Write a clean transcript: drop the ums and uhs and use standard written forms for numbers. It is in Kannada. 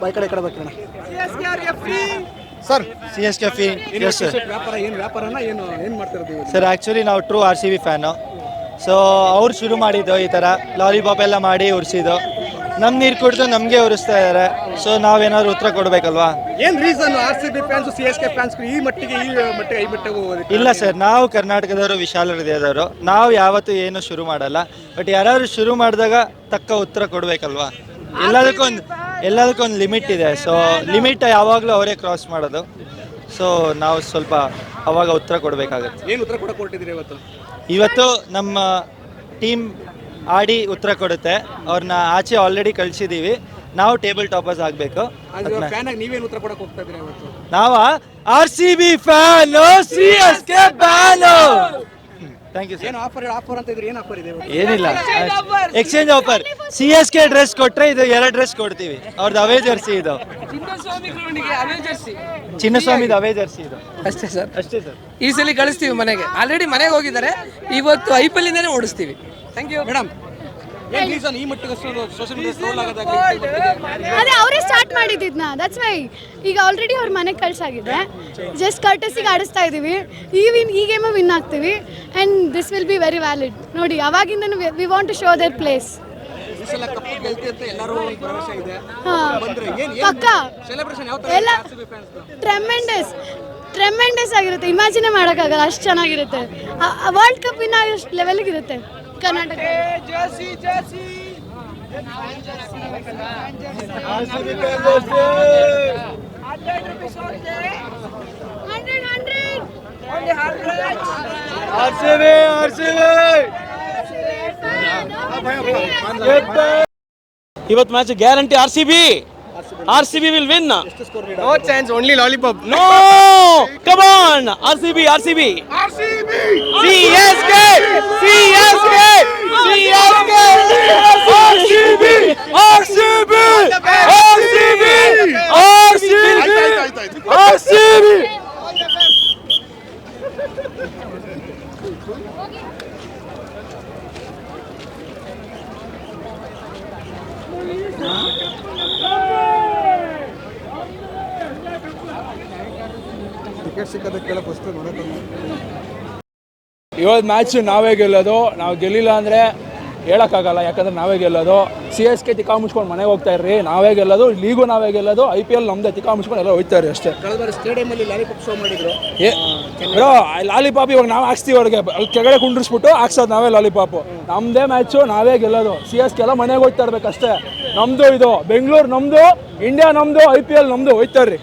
ಈ ಕಡೆ ಬರ್ತೀರಣ್ಣ. ಸರ್ CSK ವ್ಯಾಪಾರ ಏನು ವ್ಯಾಪಾರನ ಏನು ಮಾಡ್ತಿರೋದು ಸರ್? ಆ್ಯಕ್ಚುಲಿ ನಾವು ಟ್ರೂ RCB ಫ್ಯಾನು. ಸೊ ಅವ್ರು ಶುರು ಮಾಡಿದ್ದು ಈ ಥರ ಲಾಲಿಪಾಪ್ ಎಲ್ಲ ಮಾಡಿ ಉರಿಸಿದ್ದು. ನಮ್ಮ ನೀರು ಕುಡಿದು ನಮಗೆ ಉರಿಸ್ತಾ ಇದ್ದಾರೆ. ಸೊ ನಾವೇನಾದ್ರು ಉತ್ತರ ಕೊಡಬೇಕಲ್ವಾ? ಏನು reason RCB fans CSK fans ಈ ಮಟ್ಟಿಗೆ ಇಲ್ಲ ಸರ್, ನಾವು ಕರ್ನಾಟಕದವರು, ವಿಶಾಲ ಹೃದಯದವರು. ನಾವು ಯಾವತ್ತೂ ಏನು ಶುರು ಮಾಡಲ್ಲ. ಬಟ್ ಯಾರಾದ್ರು ಶುರು ಮಾಡಿದಾಗ ತಕ್ಕ ಉತ್ತರ ಕೊಡಬೇಕಲ್ವಾ? ಎಲ್ಲದಕ್ಕೊಂದು ಲಿಮಿಟ್ ಇದೆ. ಸೊ ಲಿಮಿಟ್ ಯಾವಾಗಲೂ ಅವರೇ ಕ್ರಾಸ್ ಮಾಡೋದು. ಸೊ ನಾವು ಸ್ವಲ್ಪ ಅವಾಗ ಉತ್ತರ ಕೊಡಬೇಕಾಗತ್ತೆ. ಏನು ಉತ್ತರ ಕೊಡಕ್ಕೆ ಹೊರಟಿದ್ದೀರಿ ಇವತ್ತು ನಮ್ಮ ಟೀಮ್ ಆಡಿ ಉತ್ತರ ಕೊಡುತ್ತೆ. ಅವ್ರನ್ನ ಆಚೆ ಆಲ್ರೆಡಿ ಕಳಿಸಿದ್ದೀವಿ. ನಾವು ಟೇಬಲ್ ಟಾಪರ್ಸ್ ಆಗಬೇಕು. ನೀವೇನು ಉತ್ತರ ಕೊಡಕ್ಕೆ ಹೋಗ್ತಾ ಇದ್ದೀರಿ ಇವತ್ತು? ನಾವು RCB fan, CSK fan. Thank you sir. ಏನು ಆಫರ್ ಅಂತ ಇದ್ರಿ? ಏನು ಆಫರ್ ಇದೆ? ಏನಿಲ್ಲ, ಎಕ್ಸ್ಚೇಂಜ್ ಆಫರ್. CSK ಡ್ರೆಸ್ ಕೊಟ್ಟರೆ ಇದು 2 ಡ್ರೆಸ್ ಕೊಡ್ತೀವಿ. ಅವ್ರದ್ದು ಅವೇ ಜರ್ಸಿ ಇದು, ಚಿನ್ನಸ್ವಾಮಿದು ಅವೇ ಜರ್ಸಿ ಇದು. ಅಷ್ಟೇ ಸರ್, ಅಷ್ಟೇ ಸರ್. ಈ ಸಲ ಕಳಿಸ್ತೀವಿ ಮನೆಗೆ. ಆಲ್ರೆಡಿ ಮನೆಗೆ ಹೋಗಿದ್ದಾರೆ. ಇವತ್ತು IPL ಇಂದಾನೆ ಓಡಿಸ್ತೀವಿ. Thank you madam. ಏನು ರೀಸನ್ ಈ ಮಟ್ಟಿಗೆ ಸೋಷಿಯಲ್ ಮೀಡಿಯಾ ಟ್ರೋಲ್ ಅದೇ ಅವರೇ ಸ್ಟಾರ್ಟ್ ಮಾಡಿದ್ದಿದ್ನ. ದಟ್ಸ್ ವೈ ಈಗ ಆಲ್ರೆಡಿ ಅವ್ರ ಮನೆಗೆ ಕಳ್ಸಾಗಿದೆ. ಜಸ್ಟ್ ಕರ್ಟಸಿಗೆ ಆಡಿಸ್ತಾ ಇದ್ದೀವಿ. ಈ ಗೇಮ್ ವಿನ್ ಆಗ್ತೀವಿ and this will be very valid. ನೋಡಿ, ಅವಾಗಿಂದನೂ we want to show their place. ಪಕ್ಕ ಎಲ್ಲ ಟ್ರೆಮೆಂಡಸ್ ಆಗಿರುತ್ತೆ. ಇಮ್ಯಾಜಿನೇ ಮಾಡೋಕ್ಕಾಗಲ್ಲ, ಅಷ್ಟು ಚೆನ್ನಾಗಿರುತ್ತೆ. ವರ್ಲ್ಡ್ ಕಪ್ ವಿನ್ ಆಗೋ ಲೆವೆಲ್ಗೆ ಇರುತ್ತೆ ಕರ್ನಾಟಕ. ಇವತ್ತು match guarantee RCB will win. No chance, only lollipop. No, come on, RCB. CSK. ಇವತ್ತು ಮ್ಯಾಚ್ ನಾವೇ ಗೆಲ್ಲೋದು. ನಾವು ಗೆಲ್ಲಿಲ್ಲ ಅಂದರೆ ಹೇಳೋಕ್ಕಾಗಲ್ಲ, ಯಾಕಂದರೆ ನಾವೇ ಗೆಲ್ಲೋದು. CSK ತಿಕ್ಕಾ ಮುಚ್ಕೊಂಡು ಮನೆಗೆ ಹೋಗ್ತಾ ಇರ್ರಿ. ನಾವೇ ಗೆಲ್ಲೋದು, ಲೀಗು ನಾವೇ ಗೆಲ್ಲೋದು. IPL ನಮ್ಮದೇ. ತಿಕ್ಕಾ ಮುಚ್ಕೊಂಡು ಎಲ್ಲ ಹೋಗ್ತಾ ಇರಿ ಅಷ್ಟೇ. ಸ್ಟೇಡಿಯಂಲ್ಲಿ ಲಾಲಿಪಾಪ್ ಶೋ ಮಾಡಿದ್ರು. ಬ್ರೋ, ಲಾಲಿಪಾಪ್ ಇವಾಗ ನಾವು ಹಾಕ್ಸ್ತೀವಿ ಅವ್ರಿಗೆ. ಅಲ್ಲಿ ಕೆಳಗಡೆ ಕುಂಡ್ರಿಸ್ಬಿಟ್ಟು ಹಾಕ್ಸೋದು ನಾವೇ ಲಾಲಿಪಾಪು. ನಮ್ಮದೇ ಮ್ಯಾಚು, ನಾವೇ ಗೆಲ್ಲೋದು. CSK ಎಲ್ಲ ಮನೆಗೆ ಹೋಗ್ತಾ ಇರ್ಬೇಕಷ್ಟೇ. ನಮ್ಮದು ಇದು ಬೆಂಗಳೂರು ನಮ್ಮದು, ಇಂಡಿಯಾ ನಮ್ಮದು, IPL ನಮ್ಮದು. ಹೋಗ್ತಾ ಇರ್ರಿ.